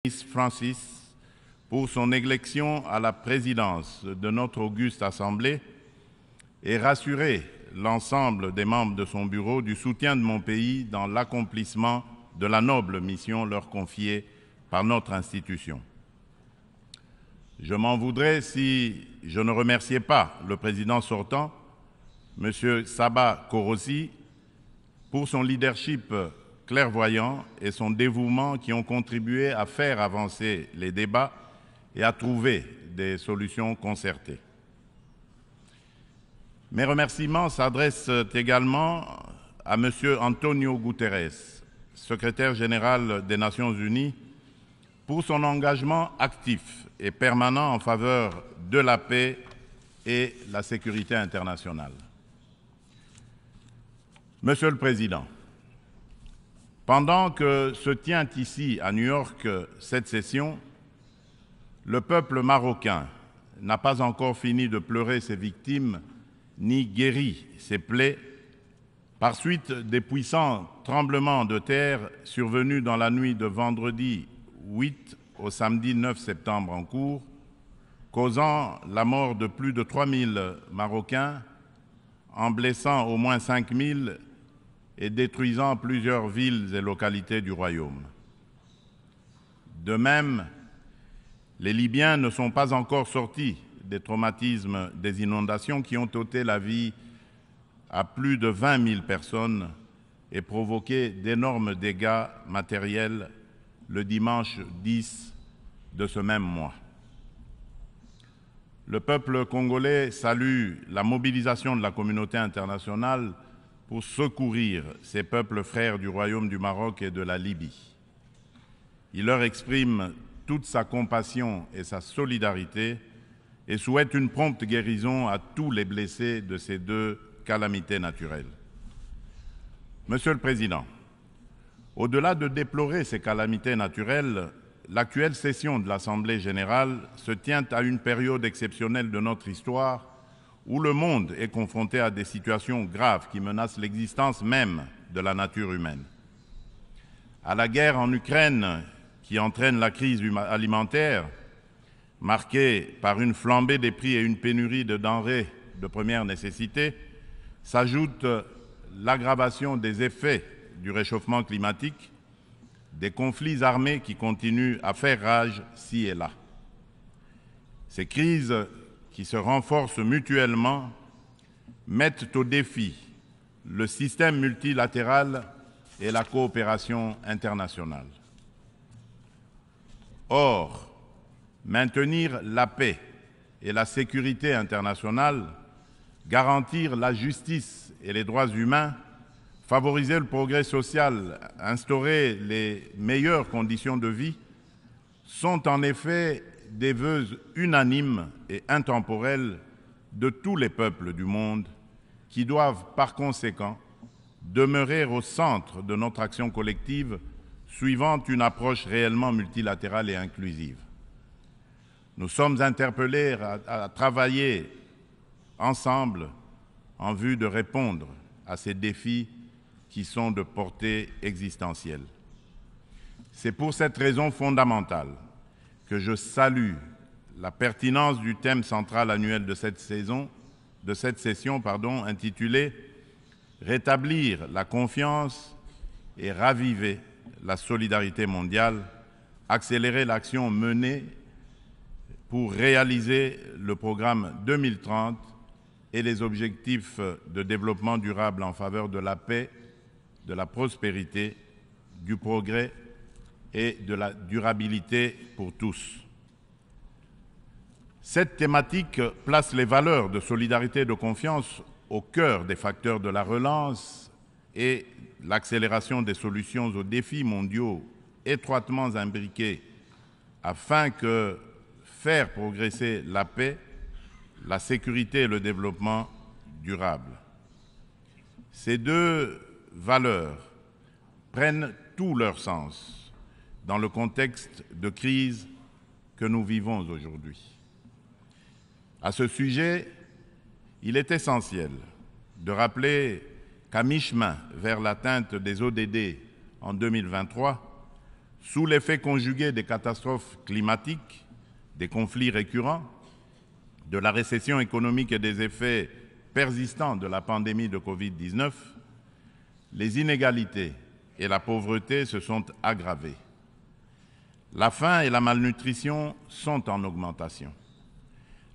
Francis pour son élection à la présidence de notre auguste Assemblée et rassurer l'ensemble des membres de son bureau du soutien de mon pays dans l'accomplissement de la noble mission leur confiée par notre institution. Je m'en voudrais si je ne remerciais pas le président sortant, M. Saba Korosi, pour son leadership clairvoyant et son dévouement qui ont contribué à faire avancer les débats et à trouver des solutions concertées. Mes remerciements s'adressent également à M. Antonio Guterres, secrétaire général des Nations Unies, pour son engagement actif et permanent en faveur de la paix et la sécurité internationale. Monsieur le Président, pendant que se tient ici à New York cette session, le peuple marocain n'a pas encore fini de pleurer ses victimes ni guéri ses plaies par suite des puissants tremblements de terre survenus dans la nuit de vendredi 8 au samedi 9 septembre en cours, causant la mort de plus de 3000 Marocains, en blessant au moins 5000 et détruisant plusieurs villes et localités du royaume. De même, les Libyens ne sont pas encore sortis des traumatismes des inondations qui ont ôté la vie à plus de 20 000 personnes et provoqué d'énormes dégâts matériels le dimanche 10 de ce même mois. Le peuple congolais salue la mobilisation de la communauté internationale pour secourir ces peuples frères du Royaume du Maroc et de la Libye. Il leur exprime toute sa compassion et sa solidarité et souhaite une prompte guérison à tous les blessés de ces deux calamités naturelles. Monsieur le Président, au-delà de déplorer ces calamités naturelles, l'actuelle session de l'Assemblée générale se tient à une période exceptionnelle de notre histoire où le monde est confronté à des situations graves qui menacent l'existence même de la nature humaine. À la guerre en Ukraine, qui entraîne la crise alimentaire, marquée par une flambée des prix et une pénurie de denrées de première nécessité, s'ajoute l'aggravation des effets du réchauffement climatique, des conflits armés qui continuent à faire rage ci et là. Ces crises qui se renforcent mutuellement, mettent au défi le système multilatéral et la coopération internationale. Or, maintenir la paix et la sécurité internationale, garantir la justice et les droits humains, favoriser le progrès social, instaurer les meilleures conditions de vie, sont en effet des vœux unanimes et intemporels de tous les peuples du monde qui doivent par conséquent demeurer au centre de notre action collective suivant une approche réellement multilatérale et inclusive. Nous sommes interpellés à travailler ensemble en vue de répondre à ces défis qui sont de portée existentielle. C'est pour cette raison fondamentale que je salue la pertinence du thème central annuel de cette session, intitulé « Rétablir la confiance et raviver la solidarité mondiale, accélérer l'action menée pour réaliser le programme 2030 et les objectifs de développement durable en faveur de la paix, de la prospérité, du progrès et de la durabilité pour tous. » Cette thématique place les valeurs de solidarité et de confiance au cœur des facteurs de la relance et l'accélération des solutions aux défis mondiaux étroitement imbriqués afin que faire progresser la paix, la sécurité et le développement durable. Ces deux valeurs prennent tout leur sens dans le contexte de crise que nous vivons aujourd'hui. À ce sujet, il est essentiel de rappeler qu'à mi-chemin vers l'atteinte des ODD en 2023, sous l'effet conjugué des catastrophes climatiques, des conflits récurrents, de la récession économique et des effets persistants de la pandémie de Covid-19, les inégalités et la pauvreté se sont aggravées. La faim et la malnutrition sont en augmentation.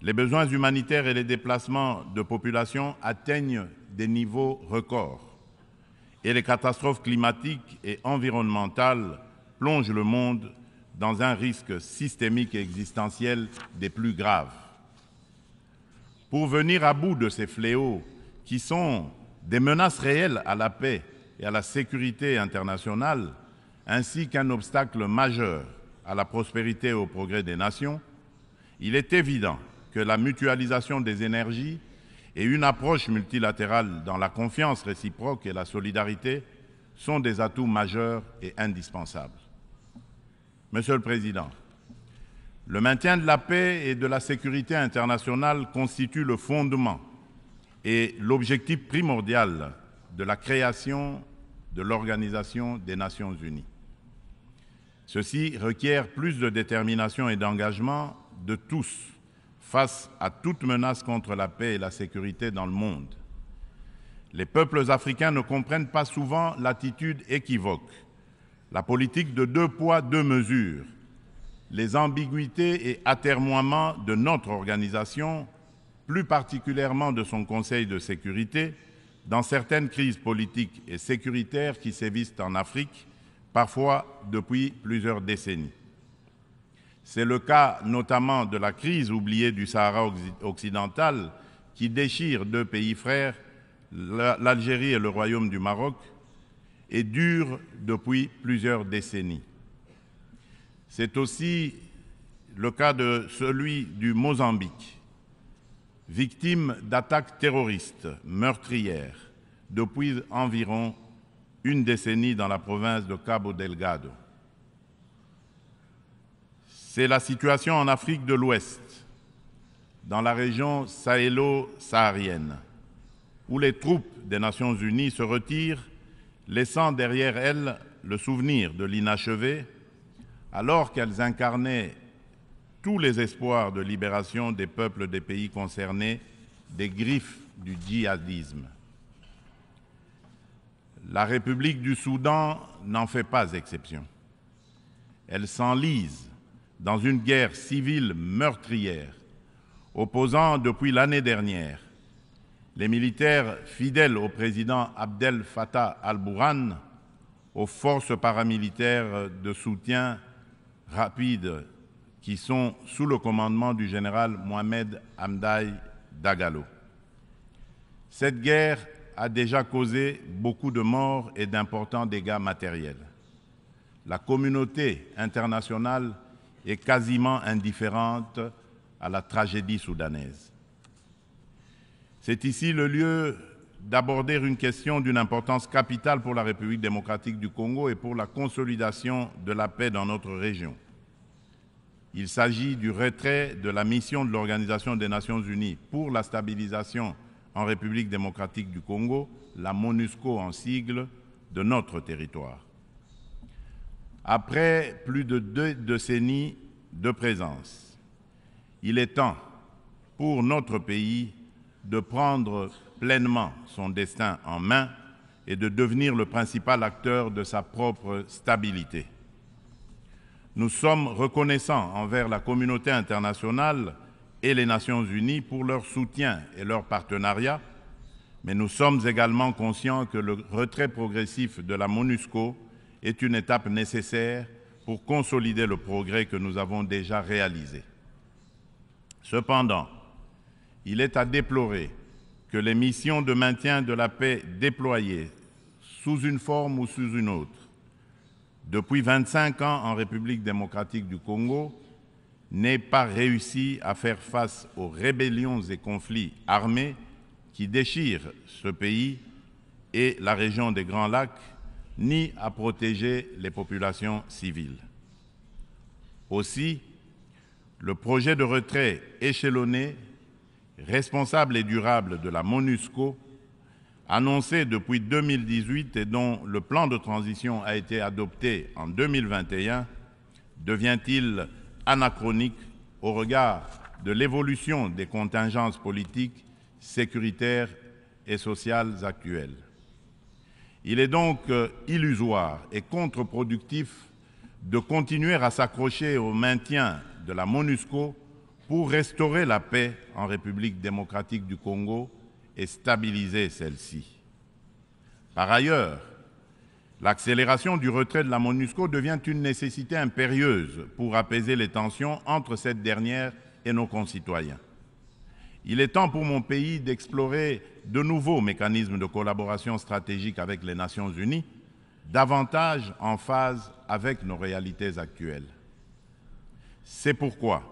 Les besoins humanitaires et les déplacements de population atteignent des niveaux records. Et les catastrophes climatiques et environnementales plongent le monde dans un risque systémique et existentiel des plus graves. Pour venir à bout de ces fléaux qui sont des menaces réelles à la paix et à la sécurité internationale, ainsi qu'un obstacle majeur à la prospérité et au progrès des nations, il est évident que la mutualisation des énergies et une approche multilatérale dans la confiance réciproque et la solidarité sont des atouts majeurs et indispensables. Monsieur le Président, le maintien de la paix et de la sécurité internationale constitue le fondement et l'objectif primordial de la création de l'Organisation des Nations Unies. Ceci requiert plus de détermination et d'engagement de tous face à toute menace contre la paix et la sécurité dans le monde. Les peuples africains ne comprennent pas souvent l'attitude équivoque, la politique de 2 poids, 2 mesures, les ambiguïtés et atermoiements de notre organisation, plus particulièrement de son Conseil de sécurité, dans certaines crises politiques et sécuritaires qui sévissent en Afrique, parfois depuis plusieurs décennies. C'est le cas notamment de la crise oubliée du Sahara occidental qui déchire 2 pays frères, l'Algérie et le Royaume du Maroc, et dure depuis plusieurs décennies. C'est aussi le cas de celui du Mozambique, victime d'attaques terroristes meurtrières depuis environ une décennie dans la province de Cabo Delgado. C'est la situation en Afrique de l'Ouest, dans la région sahélo-saharienne, où les troupes des Nations Unies se retirent, laissant derrière elles le souvenir de l'inachevé, alors qu'elles incarnaient tous les espoirs de libération des peuples des pays concernés des griffes du djihadisme. La République du Soudan n'en fait pas exception. Elle s'enlise dans une guerre civile meurtrière, opposant depuis l'année dernière les militaires fidèles au président Abdel Fattah al-Burhan aux forces paramilitaires de soutien rapide qui sont sous le commandement du général Mohamed Hamdani Dagalo. Cette guerre a déjà causé beaucoup de morts et d'importants dégâts matériels. La communauté internationale est quasiment indifférente à la tragédie soudanaise. C'est ici le lieu d'aborder une question d'une importance capitale pour la République démocratique du Congo et pour la consolidation de la paix dans notre région. Il s'agit du retrait de la mission de l'Organisation des Nations Unies pour la stabilisation en République démocratique du Congo, la MONUSCO en sigle, de notre territoire. Après plus de 2 décennies de présence, il est temps pour notre pays de prendre pleinement son destin en main et de devenir le principal acteur de sa propre stabilité. Nous sommes reconnaissants envers la communauté internationale et les Nations Unies pour leur soutien et leur partenariat, mais nous sommes également conscients que le retrait progressif de la MONUSCO est une étape nécessaire pour consolider le progrès que nous avons déjà réalisé. Cependant, il est à déplorer que les missions de maintien de la paix déployées sous une forme ou sous une autre depuis 25 ans en République démocratique du Congo n'aient pas réussi à faire face aux rébellions et conflits armés qui déchirent ce pays et la région des Grands Lacs, ni à protéger les populations civiles. Aussi, le projet de retrait échelonné, responsable et durable de la MONUSCO annoncé depuis 2018 et dont le plan de transition a été adopté en 2021, devient-il anachronique au regard de l'évolution des contingences politiques, sécuritaires et sociales actuelles? Il est donc illusoire et contre-productif de continuer à s'accrocher au maintien de la MONUSCO pour restaurer la paix en République démocratique du Congo et stabiliser celle-ci. Par ailleurs, l'accélération du retrait de la MONUSCO devient une nécessité impérieuse pour apaiser les tensions entre cette dernière et nos concitoyens. Il est temps pour mon pays d'explorer de nouveaux mécanismes de collaboration stratégique avec les Nations Unies, davantage en phase avec nos réalités actuelles. C'est pourquoi,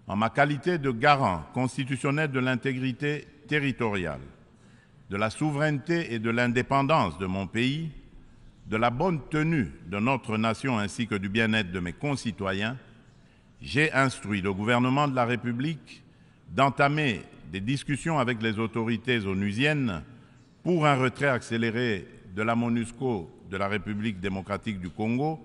en ma qualité de garant constitutionnel de l'intégrité territoriale, de la souveraineté et de l'indépendance de mon pays, de la bonne tenue de notre nation ainsi que du bien-être de mes concitoyens, j'ai instruit le gouvernement de la République d'entamer des discussions avec les autorités onusiennes pour un retrait accéléré de la MONUSCO de la République démocratique du Congo,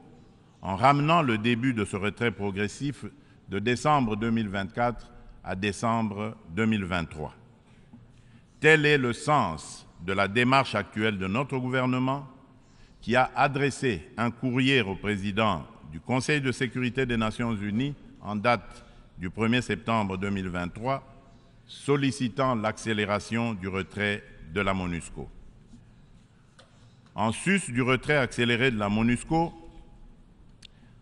en ramenant le début de ce retrait progressif de décembre 2024 à décembre 2023. Tel est le sens de la démarche actuelle de notre gouvernement, qui a adressé un courrier au président du Conseil de sécurité des Nations Unies en date du 1er septembre 2023, sollicitant l'accélération du retrait de la MONUSCO. En sus du retrait accéléré de la MONUSCO,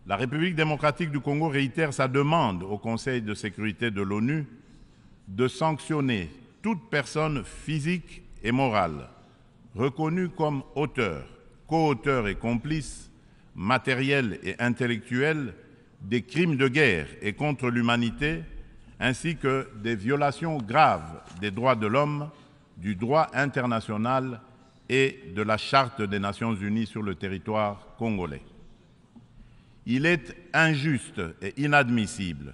la République démocratique du Congo réitère sa demande au Conseil de sécurité de l'ONU de sanctionner toute personne physique et morale reconnue comme auteur, co-auteur et complice, matériel et intellectuel des crimes de guerre et contre l'humanité, ainsi que des violations graves des droits de l'homme, du droit international et de la Charte des Nations Unies sur le territoire congolais. Il est injuste et inadmissible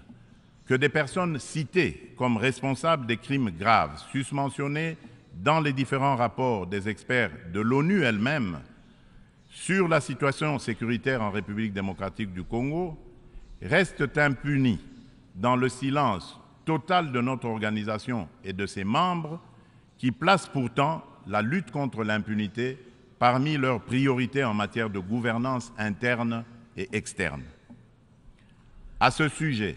que des personnes citées comme responsables des crimes graves susmentionnés dans les différents rapports des experts de l'ONU elle-même sur la situation sécuritaire en République démocratique du Congo restent impunis dans le silence total de notre organisation et de ses membres, qui placent pourtant la lutte contre l'impunité parmi leurs priorités en matière de gouvernance interne et externe. À ce sujet,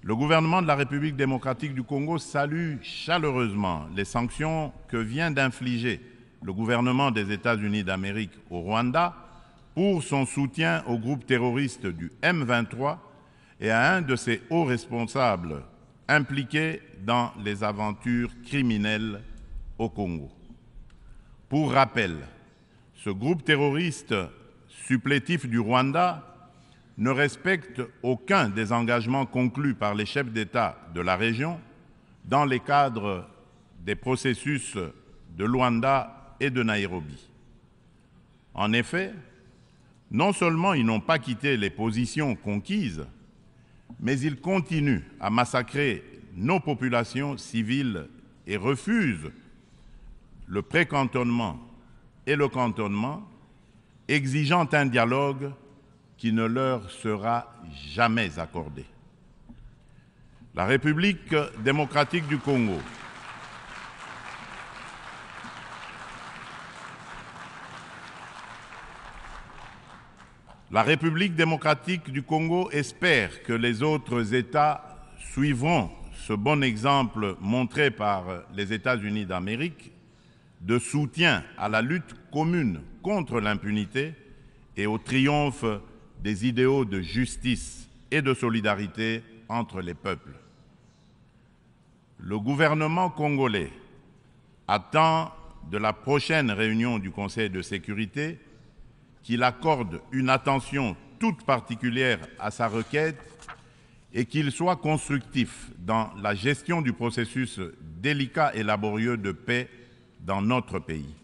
le gouvernement de la République démocratique du Congo salue chaleureusement les sanctions que vient d'infliger le gouvernement des États-Unis d'Amérique au Rwanda pour son soutien au groupe terroriste du M23 et à un de ses hauts responsables impliqués dans les aventures criminelles au Congo. Pour rappel, ce groupe terroriste supplétif du Rwanda ne respecte aucun des engagements conclus par les chefs d'État de la région dans les cadres des processus de Luanda et de Nairobi. En effet, non seulement ils n'ont pas quitté les positions conquises, mais ils continuent à massacrer nos populations civiles et refusent le pré-cantonnement et le cantonnement, exigeant un dialogue qui ne leur sera jamais accordé. La République démocratique du Congo espère que les autres États suivront ce bon exemple montré par les États-Unis d'Amérique de soutien à la lutte commune contre l'impunité et au triomphe des idéaux de justice et de solidarité entre les peuples. Le gouvernement congolais attend de la prochaine réunion du Conseil de sécurité qu'il accorde une attention toute particulière à sa requête et qu'il soit constructif dans la gestion du processus délicat et laborieux de paix dans notre pays.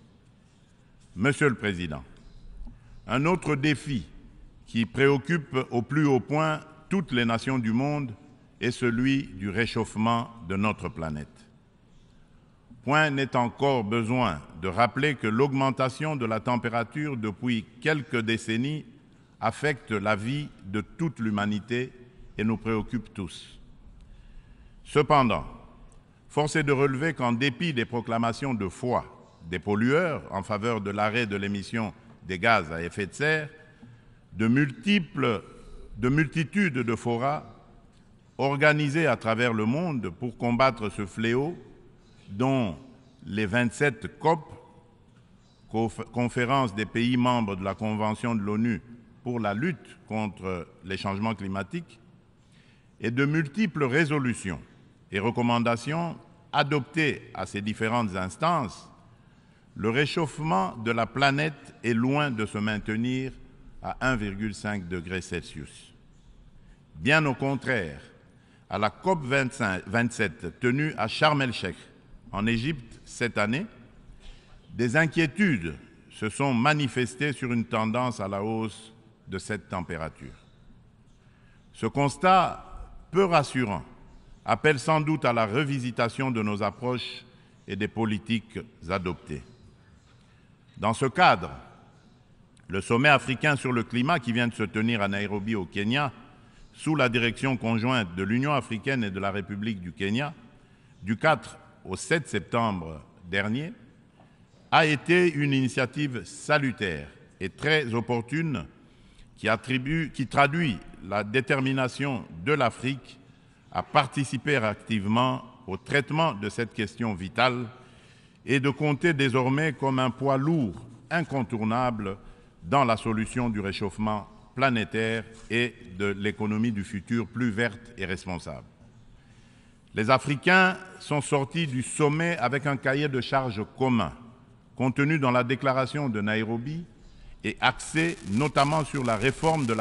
Monsieur le Président, un autre défi qui préoccupe au plus haut point toutes les nations du monde est celui du réchauffement de notre planète. Point n'est encore besoin de rappeler que l'augmentation de la température depuis quelques décennies affecte la vie de toute l'humanité et nous préoccupe tous. Cependant, force est de relever qu'en dépit des proclamations de foi des pollueurs en faveur de l'arrêt de l'émission des gaz à effet de serre, de multitudes de forats organisés à travers le monde pour combattre ce fléau, dont les 27 COP, conférence des pays membres de la Convention de l'ONU pour la lutte contre les changements climatiques, et de multiples résolutions et recommandations adoptées à ces différentes instances, le réchauffement de la planète est loin de se maintenir à 1,5 degré Celsius. Bien au contraire, à la COP 27 tenue à Sharm el-Sheikh, en Égypte cette année, des inquiétudes se sont manifestées sur une tendance à la hausse de cette température. Ce constat peu rassurant appelle sans doute à la revisitation de nos approches et des politiques adoptées. Dans ce cadre, le sommet africain sur le climat qui vient de se tenir à Nairobi au Kenya, sous la direction conjointe de l'Union africaine et de la République du Kenya, du 4 au 7 septembre dernier, a été une initiative salutaire et très opportune qui traduit la détermination de l'Afrique à participer activement au traitement de cette question vitale et de compter désormais comme un poids lourd incontournable dans la solution du réchauffement planétaire et de l'économie du futur plus verte et responsable. Les Africains sont sortis du sommet avec un cahier de charges commun, contenu dans la déclaration de Nairobi et axé notamment sur la réforme de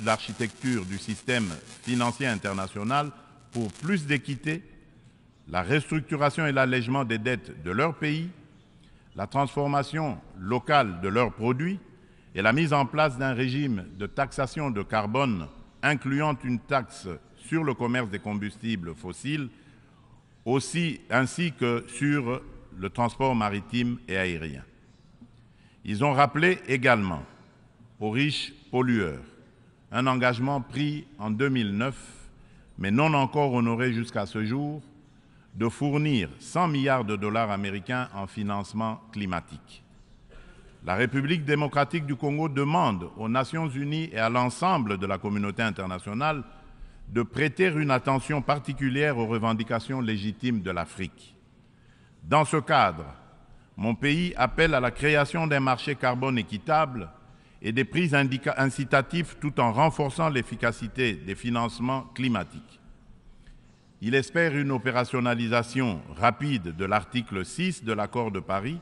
l'architecture du système financier international pour plus d'équité, la restructuration et l'allègement des dettes de leur pays, la transformation locale de leurs produits et la mise en place d'un régime de taxation de carbone incluant une taxe sur le commerce des combustibles fossiles, ainsi que sur le transport maritime et aérien. Ils ont rappelé également aux riches pollueurs un engagement pris en 2009, mais non encore honoré jusqu'à ce jour, de fournir 100 milliards de dollars américains en financement climatique. La République démocratique du Congo demande aux Nations unies et à l'ensemble de la communauté internationale de prêter une attention particulière aux revendications légitimes de l'Afrique. Dans ce cadre, mon pays appelle à la création d'un marché carbone équitable et des prix incitatifs tout en renforçant l'efficacité des financements climatiques. Il espère une opérationnalisation rapide de l'article 6 de l'accord de Paris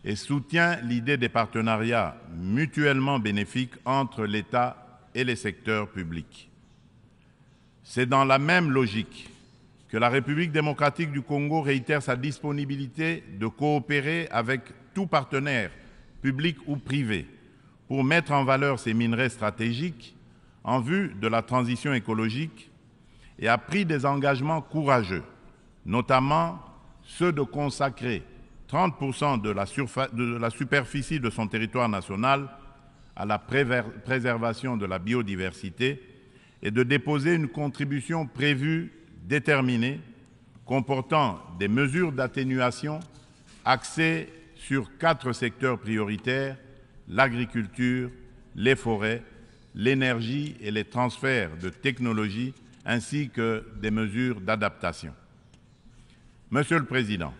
et soutient l'idée des partenariats mutuellement bénéfiques entre l'État et les secteurs publics. C'est dans la même logique que la République démocratique du Congo réitère sa disponibilité de coopérer avec tout partenaire, public ou privé, pour mettre en valeur ces minerais stratégiques en vue de la transition écologique et a pris des engagements courageux, notamment ceux de consacrer 30% de la superficie de son territoire national à la préservation de la biodiversité et de déposer une contribution prévue déterminée comportant des mesures d'atténuation axées sur 4 secteurs prioritaires: l'agriculture, les forêts, l'énergie et les transferts de technologies, ainsi que des mesures d'adaptation. Monsieur le Président,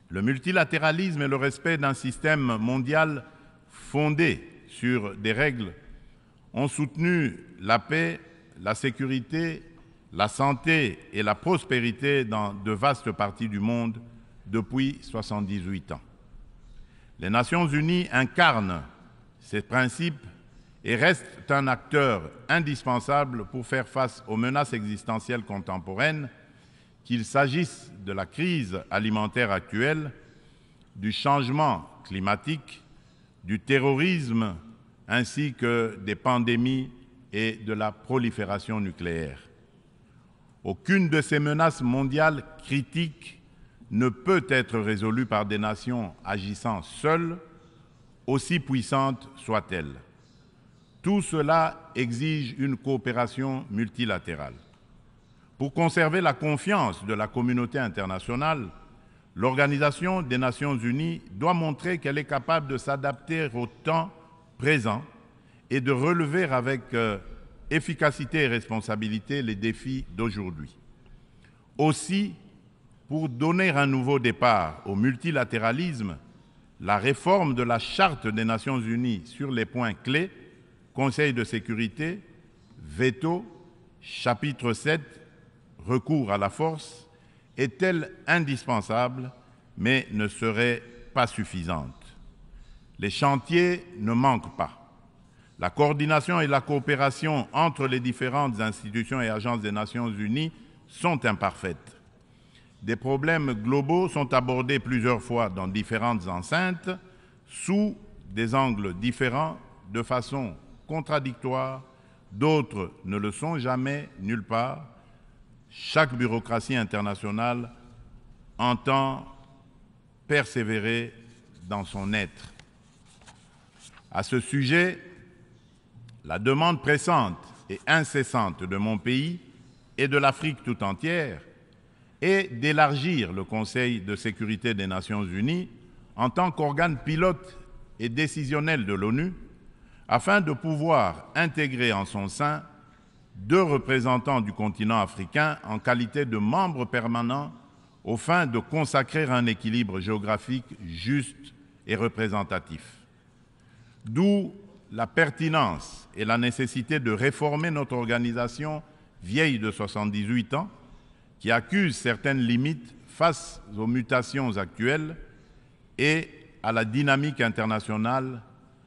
le multilatéralisme et le respect d'un système mondial fondé sur des règles ont soutenu la paix, la sécurité, la santé et la prospérité dans de vastes parties du monde depuis 78 ans. Les Nations unies incarnent ces principes et restent un acteur indispensable pour faire face aux menaces existentielles contemporaines, qu'il s'agisse de la crise alimentaire actuelle, du changement climatique, du terrorisme, ainsi que des pandémies et de la prolifération nucléaire. Aucune de ces menaces mondiales critiques ne peut être résolu par des nations agissant seules, aussi puissantes soient-elles. Tout cela exige une coopération multilatérale. Pour conserver la confiance de la communauté internationale, l'Organisation des Nations Unies doit montrer qu'elle est capable de s'adapter au temps présent et de relever avec efficacité et responsabilité les défis d'aujourd'hui. Aussi, pour donner un nouveau départ au multilatéralisme, la réforme de la Charte des Nations Unies sur les points clés, Conseil de sécurité, veto, chapitre 7, recours à la force, est-elle indispensable, mais ne serait pas suffisante. Les chantiers ne manquent pas. La coordination et la coopération entre les différentes institutions et agences des Nations Unies sont imparfaites. Des problèmes globaux sont abordés plusieurs fois dans différentes enceintes, sous des angles différents, de façon contradictoire. D'autres ne le sont jamais, nulle part. Chaque bureaucratie internationale entend persévérer dans son être. À ce sujet, la demande pressante et incessante de mon pays et de l'Afrique tout entière est d'élargir le Conseil de sécurité des Nations Unies en tant qu'organe pilote et décisionnel de l'ONU, afin de pouvoir intégrer en son sein 2 représentants du continent africain en qualité de membres permanents aux fins de consacrer un équilibre géographique juste et représentatif. D'où la pertinence et la nécessité de réformer notre organisation vieille de 78 ans, qui accuse certaines limites face aux mutations actuelles et à la dynamique internationale,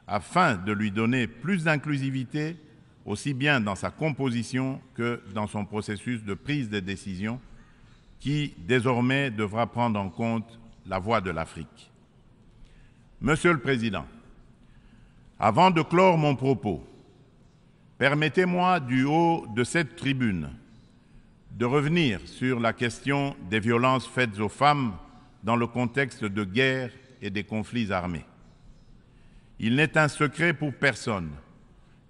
afin de lui donner plus d'inclusivité, aussi bien dans sa composition que dans son processus de prise de décision, qui désormais devra prendre en compte la voix de l'Afrique. Monsieur le Président, avant de clore mon propos, permettez-moi du haut de cette tribune de revenir sur la question des violences faites aux femmes dans le contexte de guerre et des conflits armés. Il n'est un secret pour personne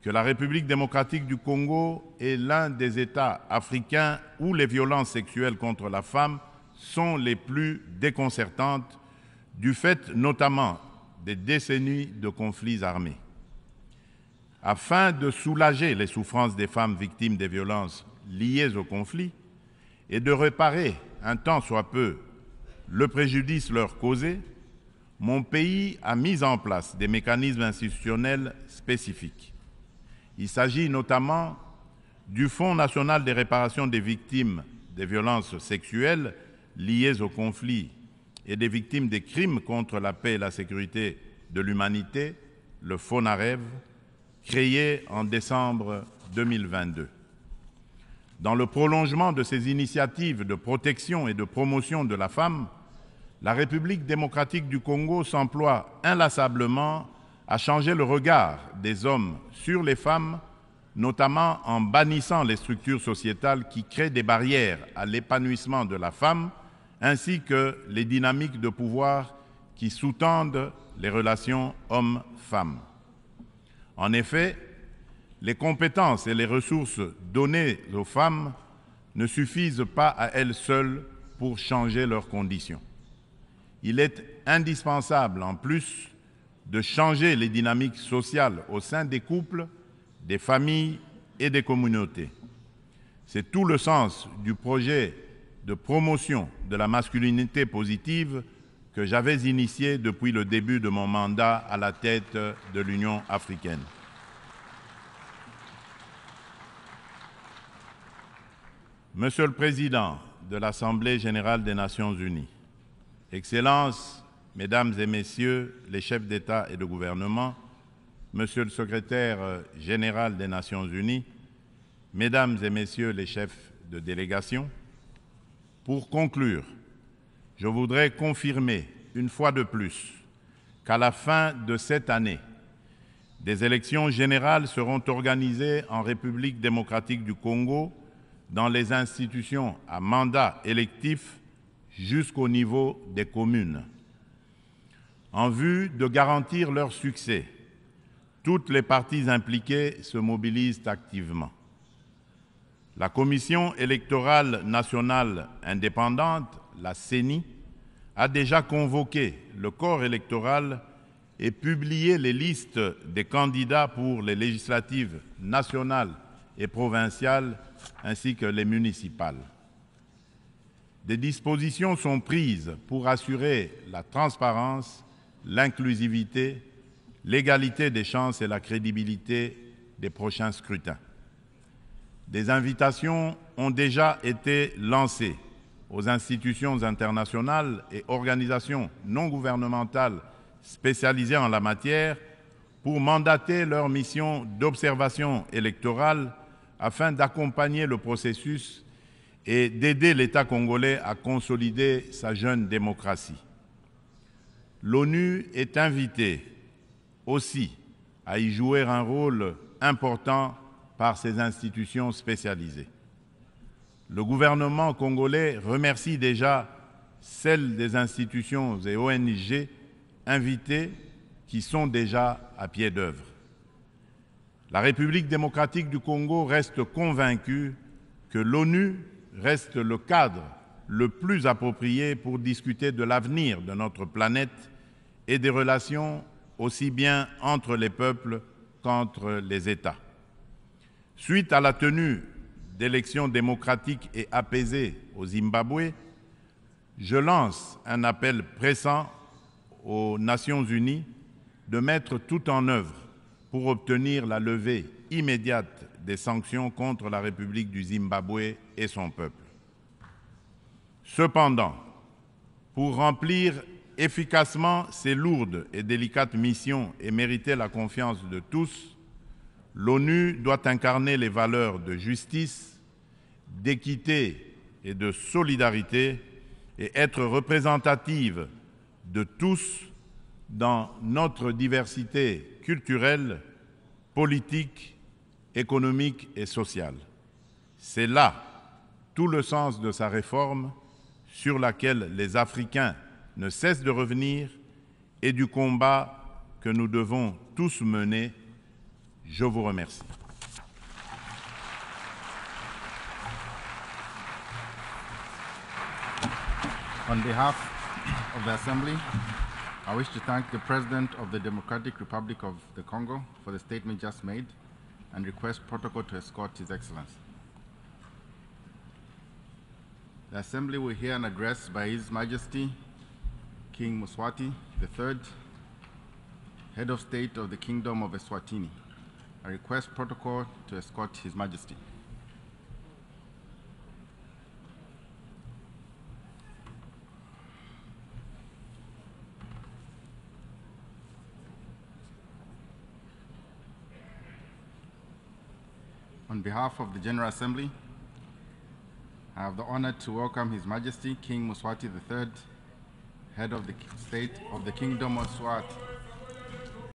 que la République démocratique du Congo est l'un des États africains où les violences sexuelles contre la femme sont les plus déconcertantes, du fait notamment des décennies de conflits armés. Afin de soulager les souffrances des femmes victimes des violences liées au conflit et de réparer un tant soit peu le préjudice leur causé, mon pays a mis en place des mécanismes institutionnels spécifiques. Il s'agit notamment du Fonds national de réparation des victimes des violences sexuelles liées au conflit et des victimes des crimes contre la paix et la sécurité de l'humanité, le FONAREV, créé en décembre 2022. Dans le prolongement de ces initiatives de protection et de promotion de la femme, la République démocratique du Congo s'emploie inlassablement à changer le regard des hommes sur les femmes, notamment en bannissant les structures sociétales qui créent des barrières à l'épanouissement de la femme, ainsi que les dynamiques de pouvoir qui sous-tendent les relations hommes-femmes. En effet, les compétences et les ressources données aux femmes ne suffisent pas à elles seules pour changer leurs conditions. Il est indispensable, en plus, de changer les dynamiques sociales au sein des couples, des familles et des communautés. C'est tout le sens du projet de promotion de la masculinité positive que j'avais initié depuis le début de mon mandat à la tête de l'Union africaine. Monsieur le Président de l'Assemblée générale des Nations unies, Excellences, Mesdames et Messieurs les chefs d'État et de gouvernement, Monsieur le Secrétaire général des Nations unies, Mesdames et Messieurs les chefs de délégation, pour conclure, je voudrais confirmer une fois de plus qu'à la fin de cette année, des élections générales seront organisées en République démocratique du Congo dans les institutions à mandat électif jusqu'au niveau des communes. En vue de garantir leur succès, toutes les parties impliquées se mobilisent activement. La Commission électorale nationale indépendante, la CENI, a déjà convoqué le corps électoral et publié les listes des candidats pour les législatives nationales et provinciales ainsi que les municipales. Des dispositions sont prises pour assurer la transparence, l'inclusivité, l'égalité des chances et la crédibilité des prochains scrutins. Des invitations ont déjà été lancées aux institutions internationales et organisations non gouvernementales spécialisées en la matière pour mandater leur mission d'observation électorale afin d'accompagner le processus et d'aider l'État congolais à consolider sa jeune démocratie. L'ONU est invitée aussi à y jouer un rôle important par ses institutions spécialisées. Le gouvernement congolais remercie déjà celles des institutions et ONG invitées qui sont déjà à pied d'œuvre. La République démocratique du Congo reste convaincue que l'ONU reste le cadre le plus approprié pour discuter de l'avenir de notre planète et des relations aussi bien entre les peuples qu'entre les États. Suite à la tenue d'élections démocratiques et apaisées au Zimbabwe, je lance un appel pressant aux Nations Unies de mettre tout en œuvre pour obtenir la levée immédiate des sanctions contre la République du Zimbabwe et son peuple. Cependant, pour remplir efficacement ces lourdes et délicates missions et mériter la confiance de tous, l'ONU doit incarner les valeurs de justice, d'équité et de solidarité et être représentative de tous dans notre diversité culturelle, politique, économique et sociale. C'est là tout le sens de sa réforme sur laquelle les Africains ne cessent de revenir et du combat que nous devons tous mener. Je vous remercie. On behalf of the Assembly, I wish to thank the President of the Democratic Republic of the Congo for the statement just made and request protocol to escort His Excellency. The Assembly will hear an address by His Majesty King Mswati III, Head of State of the Kingdom of Eswatini. I request protocol to escort His Majesty. On behalf of the General Assembly, I have the honor to welcome His Majesty King Mswati III, Head of the State of the Kingdom of Swat.